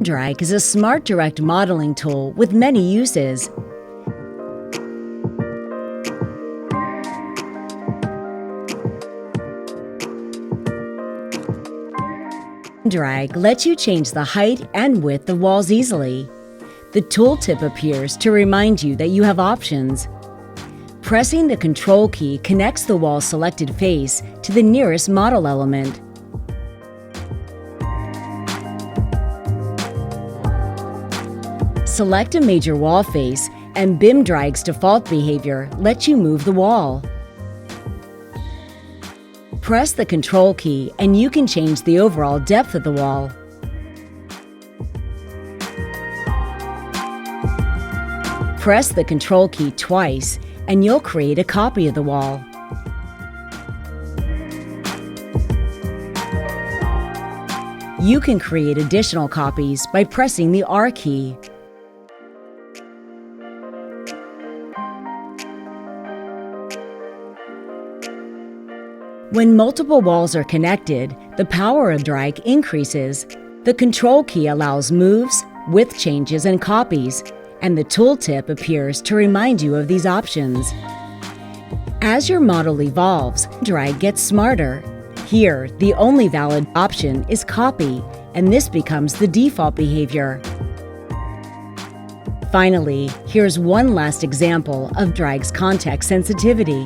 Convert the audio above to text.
Drag is a smart direct modeling tool with many uses. Drag lets you change the height and width of walls easily. The tooltip appears to remind you that you have options. Pressing the Control key connects the wall's selected face to the nearest model element. Select a major wall face, and BIM Drag's default behavior lets you move the wall. Press the Control key and you can change the overall depth of the wall. Press the Control key twice and you'll create a copy of the wall. You can create additional copies by pressing the R key. When multiple walls are connected, the power of drag increases. The Control key allows moves, width changes, and copies, and the tooltip appears to remind you of these options. As your model evolves, drag gets smarter. Here, the only valid option is copy, and this becomes the default behavior. Finally, here's one last example of drag's context sensitivity.